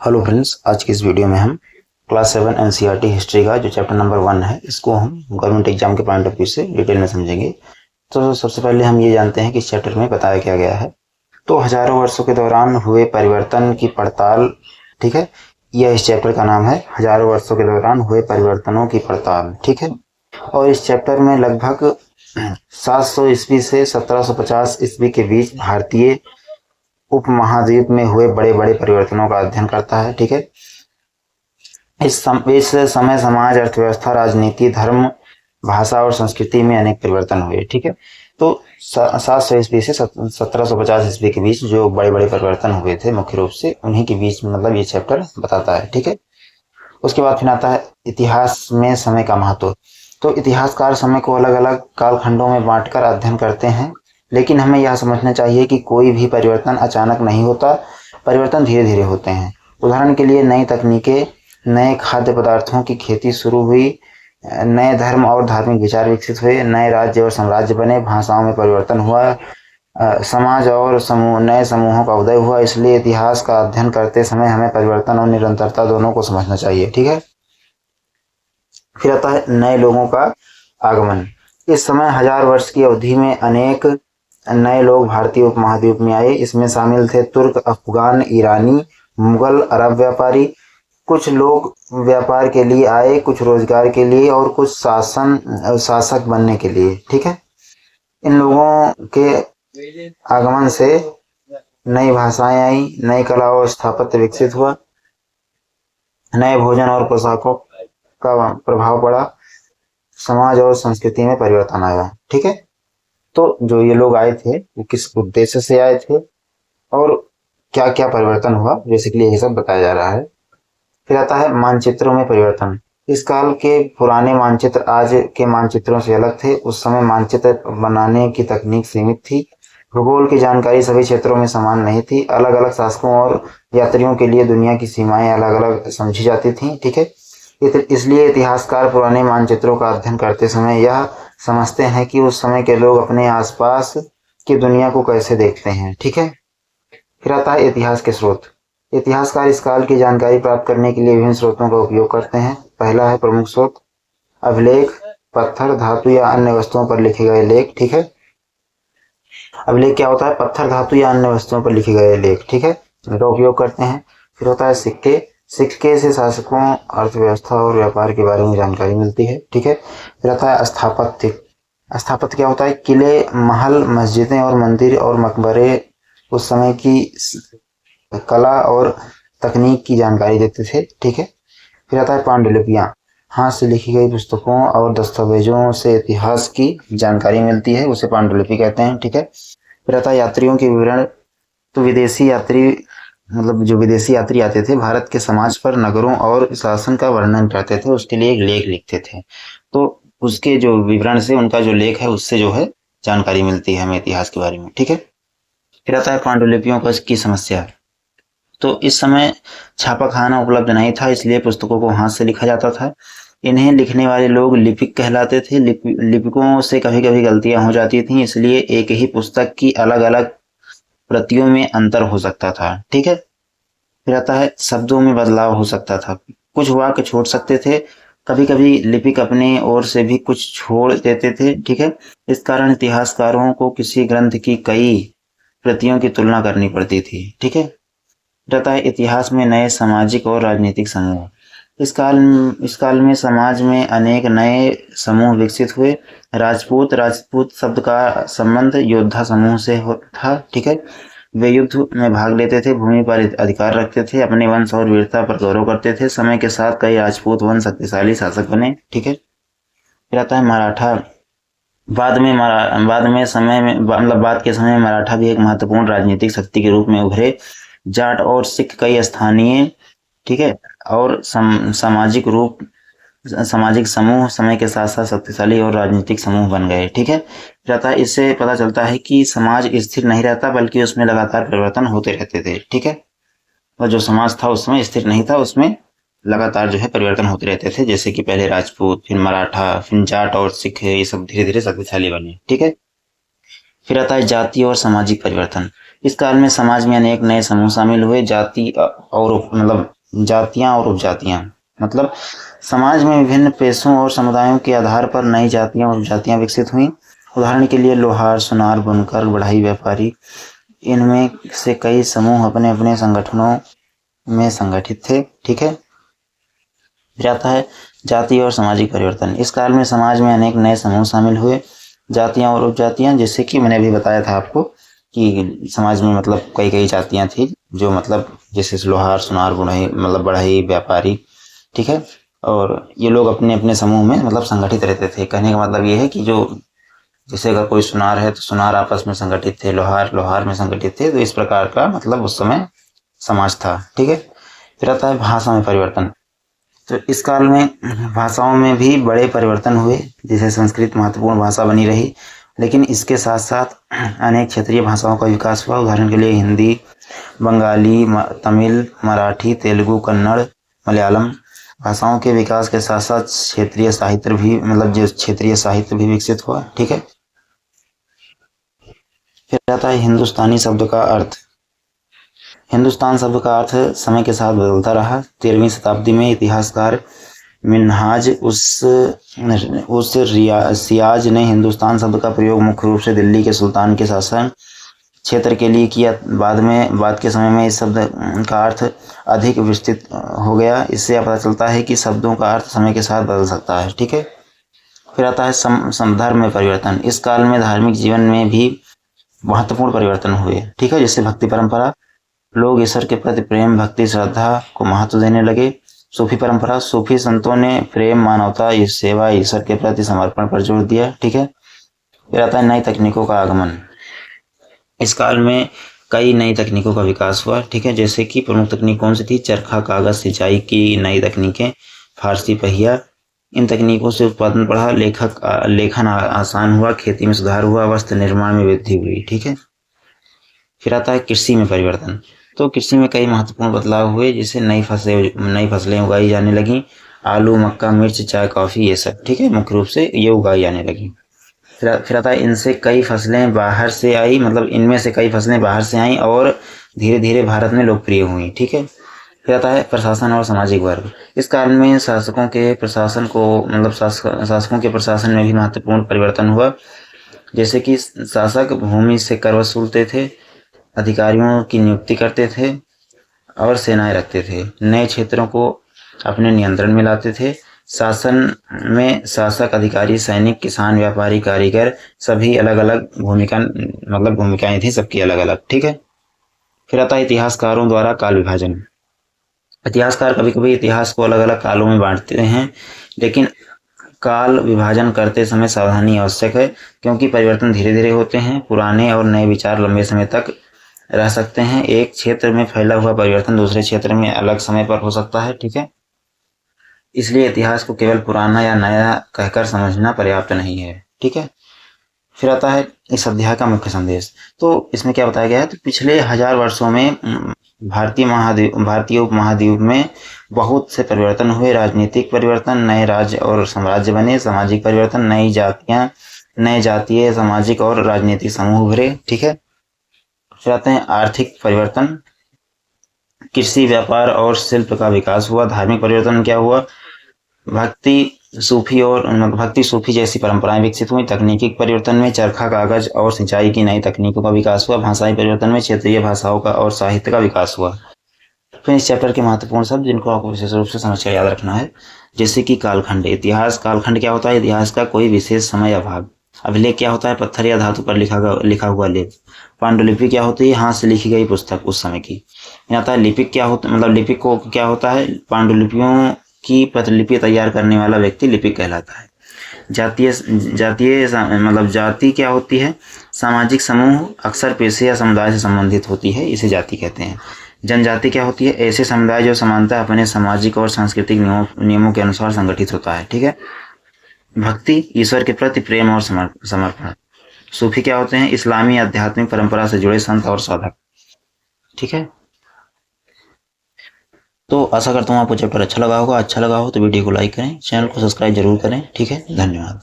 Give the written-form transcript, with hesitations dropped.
Hello friends, आज की इस वीडियो में हम क्लास 7 एनसीईआरटी हिस्ट्री का जो चैप्टर नंबर 1 है इसको हम गवर्नमेंट एग्जाम के पॉइंट ऑफ व्यू से डिटेल में समझेंगे। तो सबसे पहले हम ये जानते हैं कि इस चैप्टर में बताया क्या गया है। तो हजारों वर्षों के दौरान हुए परिवर्तन की पड़ताल, ठीक है, यह इस चैप्टर का नाम है, हजारों वर्षों के दौरान हुए परिवर्तनों की पड़ताल, ठीक है। और इस चैप्टर में लगभग 700 ईस्वी से 1750 ईस्वी के बीच भारतीय उपमहाद्वीप में हुए बड़े बड़े परिवर्तनों का अध्ययन करता है, ठीक है। इस समय समाज, अर्थव्यवस्था, राजनीति, धर्म, भाषा और संस्कृति में अनेक परिवर्तन हुए, ठीक है। तो 700 ईस्वी से 1750 ईस्वी के बीच जो बड़े बड़े परिवर्तन हुए थे मुख्य रूप से, उन्हीं के बीच मतलब ये चैप्टर बताता है, ठीक है। उसके बाद फिर आता है इतिहास में समय का महत्व। तो इतिहासकार समय को अलग अलग कालखंडों में बांटकर अध्ययन करते हैं, लेकिन हमें यह समझना चाहिए कि कोई भी परिवर्तन अचानक नहीं होता, परिवर्तन धीरे धीरे होते हैं। उदाहरण के लिए नई तकनीकें, नए खाद्य पदार्थों की खेती शुरू हुई, नए धर्म और धार्मिक विचार विकसित हुए, नए राज्य और साम्राज्य बने, भाषाओं में परिवर्तन हुआ, समाज और नए समूहों का उदय हुआ। इसलिए इतिहास का अध्ययन करते समय हमें परिवर्तन और निरंतरता दोनों को समझना चाहिए, ठीक है। फिर आता है नए लोगों का आगमन। इस समय 1000 वर्ष की अवधि में अनेक नए लोग भारतीय उपमहाद्वीप में आए। इसमें शामिल थे तुर्क, अफगान, ईरानी, मुगल, अरब व्यापारी। कुछ लोग व्यापार के लिए आए, कुछ रोजगार के लिए और कुछ शासक बनने के लिए, ठीक है। इन लोगों के आगमन से नई भाषाएं आई, नई कला और स्थापत्य विकसित हुआ, नए भोजन और पोशाकों का प्रभाव पड़ा, समाज और संस्कृति में परिवर्तन आया, ठीक है। तो जो ये लोग आए थे वो किस उद्देश्य से आए थे और क्या क्या परिवर्तन हुआ, बेसिकली ये सब बताया जा रहा है। फिर आता है मानचित्रों में परिवर्तन। इस काल के पुराने मानचित्र आज के मानचित्रों से अलग थे। उस समय मानचित्र बनाने की तकनीक सीमित थी। भूगोल की जानकारी सभी क्षेत्रों में समान नहीं थी। अलग अलग शासकों और यात्रियों के लिए दुनिया की सीमाएं अलग अलग समझी जाती थी, ठीक है। इसलिए इतिहासकार पुराने मानचित्रों का अध्ययन करते समय यह समझते हैं कि उस समय के लोग अपने आसपास की दुनिया को कैसे देखते हैं, ठीक है। फिर आता है इतिहास के स्रोत। इतिहासकार इस काल की जानकारी प्राप्त करने के लिए विभिन्न स्रोतों का उपयोग करते हैं। पहला है प्रमुख स्रोत, अभिलेख, पत्थर, धातु या अन्य वस्तुओं पर लिखे गए लेख, ठीक है। अभिलेख क्या होता है? पत्थर, धातु या अन्य वस्तुओं पर लिखे गए लेख, ठीक है, इनका उपयोग करते हैं। फिर होता है सिक्के। सिक्के से शासकों, अर्थव्यवस्था और व्यापार के बारे में जानकारी मिलती है, ठीक है। फिर आता है स्थापत्य। स्थापत्य क्या होता है? किले, महल, मस्जिदें और मंदिर और मकबरे उस समय की कला और तकनीक की जानकारी देते थे, ठीक है। फिर आता है पांडुलिपियां। हाथ से लिखी गई पुस्तकों और दस्तावेजों से इतिहास की जानकारी मिलती है, उसे पांडुलिपि कहते हैं, ठीक है। फिर आता है यात्रियों के विवरण। तो विदेशी यात्री मतलब जो विदेशी यात्री आते थे भारत के समाज पर, नगरों और शासन का वर्णन करते थे, उसके लिए एक लेख लिखते थे। तो उसके जो विवरण से, उनका जो लेख है उससे जो है जानकारी मिलती है हमें इतिहास के बारे में, ठीक है। फिर आता है पांडुलिपियों की समस्या। तो इस समय छापाखाना उपलब्ध नहीं था, इसलिए पुस्तकों को हाथ से लिखा जाता था। इन्हें लिखने वाले लोग लिपिक कहलाते थे। लिपिकों से कभी कभी गलतियां हो जाती थीं, इसलिए एक ही पुस्तक की अलग अलग प्रतियों में अंतर हो सकता था, ठीक है। फिर आता है शब्दों में बदलाव हो सकता था, कुछ वाक्य छोड़ सकते थे, कभी कभी लिपिक अपने ओर से भी कुछ छोड़ देते थे, ठीक है। इस कारण इतिहासकारों को किसी ग्रंथ की कई प्रतियों की तुलना करनी पड़ती थी, ठीक है। रहता है इतिहास में नए सामाजिक और राजनीतिक समूह। इस काल में समाज में अनेक नए समूह विकसित हुए। राजपूत शब्द का संबंध योद्धा समूह से था, ठीक है। वे युद्ध में भाग लेते थे, भूमि पर अधिकार रखते थे, अपने वंश और वीरता पर गौरव करते थे। समय के साथ कई राजपूत वंश शक्तिशाली शासक बने, ठीक है। फिर आता है मराठा। बाद के समय में मराठा भी एक महत्वपूर्ण राजनीतिक शक्ति के रूप में उभरे। जाट और सिख कई स्थानीय, ठीक है, और सामाजिक समूह समय के साथ साथ शक्तिशाली और राजनीतिक समूह बन गए, ठीक है। रहता है इससे पता चलता है कि समाज स्थिर नहीं रहता, बल्कि उसमें लगातार परिवर्तन होते रहते थे, ठीक है। और जो समाज था उसमें स्थिर नहीं था, उसमें लगातार जो है परिवर्तन होते रहते थे, जैसे कि पहले राजपूत, फिर मराठा, फिर जाट और सिख, ये सब धीरे धीरे शक्तिशाली बने, ठीक है। फिर आता है जाति और सामाजिक परिवर्तन। इस काल में समाज में अनेक नए समूह शामिल हुए। जाति और मतलब जातियां और उपजातियां, मतलब समाज में विभिन्न पेशों और समुदायों के आधार पर नई जातियां और उपजातियां विकसित हुई। उदाहरण के लिए लोहार, सुनार, बुनकर, बढ़ई व्यापारी, इनमें से कई समूह अपने अपने संगठनों में संगठित थे। ठीक है, फिर आता है जाति और सामाजिक परिवर्तन। इस काल में समाज में अनेक नए समूह शामिल हुए, जातियां और उपजातियां, जैसे कि मैंने अभी बताया था आपको कि समाज में मतलब कई कई जातियां थी, जो मतलब जैसे लोहार, सुनार, बुनई, मतलब बढ़ई व्यापारी। ठीक है, और ये लोग अपने अपने समूह में मतलब संगठित रहते थे। कहने का मतलब ये है कि जो जैसे अगर कोई सुनार है तो सुनार आपस में संगठित थे, लोहार लोहार में संगठित थे। तो इस प्रकार का मतलब उस समय समाज था। ठीक है, फिर आता है भाषा में परिवर्तन। तो इस काल में भाषाओं में भी बड़े परिवर्तन हुए। जैसे संस्कृत महत्वपूर्ण भाषा बनी रही, लेकिन इसके साथ साथ अनेक क्षेत्रीय भाषाओं का विकास हुआ। उदाहरण के लिए हिंदी, बंगाली, तमिल, मराठी, तेलुगु, कन्नड़, मलयालम। भाषाओं के विकास के साथ साथ क्षेत्रीय साहित्य भी, मतलब जो क्षेत्रीय साहित्य भी विकसित हुआ। ठीक है, फिर आता है हिंदुस्तानी शब्द का अर्थ। हिंदुस्तान शब्द का अर्थ समय के साथ बदलता रहा। 13वीं शताब्दी में इतिहासकार मिन्हाज उस सियाज ने हिंदुस्तान शब्द का प्रयोग मुख्य रूप से दिल्ली के सुल्तान के शासन क्षेत्र के लिए किया। बाद के समय में इस शब्द का अर्थ अधिक विस्तृत हो गया। इससे पता चलता है कि शब्दों का अर्थ समय के साथ बदल सकता है। ठीक है, फिर आता है धर्म में परिवर्तन। इस काल में धार्मिक जीवन में भी महत्वपूर्ण परिवर्तन हुए। ठीक है, जैसे भक्ति परंपरा, लोग ईश्वर के प्रति प्रेम, भक्ति, श्रद्धा को महत्व देने लगे। सूफी परंपरा, सूफी संतों ने प्रेम, मानवता, सेवा, ईश्वर के प्रति समर्पण पर जोर दिया। ठीक है, फिर आता है नई तकनीकों का आगमन। इस काल में कई नई तकनीकों का विकास हुआ। ठीक है, जैसे कि प्रमुख तकनीक कौन सी थी? चरखा, कागज, सिंचाई की नई तकनीकें, फारसी पहिया। इन तकनीकों से उत्पादन बढ़ा, लेखन आसान हुआ, खेती में सुधार हुआ, वस्त्र निर्माण में वृद्धि हुई। ठीक है, फिर आता है कृषि में परिवर्तन। तो कृषि में कई महत्वपूर्ण बदलाव हुए, जैसे नई फसलें उगाई जाने लगी। आलू, मक्का, मिर्च, चाय, कॉफी, ये सब। ठीक है, मुख्य रूप से ये उगाई जाने लगी। फिर आता है इनसे कई फसलें बाहर से आई, मतलब इनमें से कई फसलें बाहर से आई और धीरे धीरे भारत में लोकप्रिय हुई। ठीक है, फिर आता है प्रशासन और सामाजिक वर्ग। इस काल में शासकों के प्रशासन में भी महत्वपूर्ण परिवर्तन हुआ। जैसे कि शासक भूमि से कर वसूलते थे, अधिकारियों की नियुक्ति करते थे और सेनाएं रखते थे, नए क्षेत्रों को अपने नियंत्रण में लाते थे। शासन में शासक, अधिकारी, सैनिक, किसान, व्यापारी, कारीगर, सभी अलग अलग भूमिकाएं थी, सबकी अलग अलग। ठीक है, फिर आता है इतिहासकारों द्वारा काल विभाजन। इतिहासकार कभी कभी इतिहास को अलग अलग कालों में बांटते हैं, लेकिन काल विभाजन करते समय सावधानी आवश्यक है, क्योंकि परिवर्तन धीरे धीरे होते हैं। पुराने और नए विचार लंबे समय तक रह सकते हैं। एक क्षेत्र में फैला हुआ परिवर्तन दूसरे क्षेत्र में अलग समय पर हो सकता है। ठीक है, इसलिए इतिहास को केवल पुराना या नया कहकर समझना पर्याप्त नहीं है। ठीक है, फिर आता है इस अध्याय का मुख्य संदेश। तो इसमें क्या बताया गया है? तो पिछले 1000 वर्षों में भारतीय उपमहाद्वीप में बहुत से परिवर्तन हुए। राजनीतिक परिवर्तन, नए राज्य और साम्राज्य बने। सामाजिक परिवर्तन, नए जातीय, सामाजिक और राजनीतिक समूह उभरे। ठीक है, फिर आते हैं आर्थिक परिवर्तन। कृषि, व्यापार और शिल्प का विकास हुआ। धार्मिक परिवर्तन क्या हुआ? भक्ति, सूफी जैसी परंपराएं विकसित हुई। तकनीकी परिवर्तन में चरखा, कागज और सिंचाई की नई तकनीकों का विकास हुआ। भाषाई परिवर्तन में क्षेत्रीय भाषाओं का और साहित्य का विकास हुआ। फिर इस चैप्टर के महत्वपूर्ण शब्द जिनको आपको विशेष रूप से समझकर याद रखना है, जैसे कि कालखंड। इतिहास, कालखंड क्या होता है? इतिहास का कोई विशेष समय या भाग। अभिलेख क्या होता है? पत्थर या धातु पर लिखा हुआ लेख। पांडुलिपि क्या होती है? हाथ से लिखी गई पुस्तक उस समय की। आता है लिपिक क्या होता, मतलब लिपिक को क्या होता है? पांडुलिपियों की प्रतिलिपि तैयार करने वाला व्यक्ति लिपिक कहलाता है। जाति क्या होती है? सामाजिक समूह, अक्सर पेशे या समुदाय से संबंधित होती है, इसे जाति कहते हैं। जनजाति क्या होती है? ऐसे समुदाय जो समानता अपने सामाजिक और सांस्कृतिक नियमों के अनुसार संगठित होता है। ठीक है, भक्ति, ईश्वर के प्रति प्रेम और समर्पण। सूफी क्या होते हैं? इस्लामी आध्यात्मिक परंपरा से जुड़े संत और साधक। ठीक है, तो आशा करता हूँ आपको चैप्टर अच्छा लगा होगा। अच्छा लगा हो तो वीडियो को लाइक करें, चैनल को सब्सक्राइब जरूर करें। ठीक है, धन्यवाद।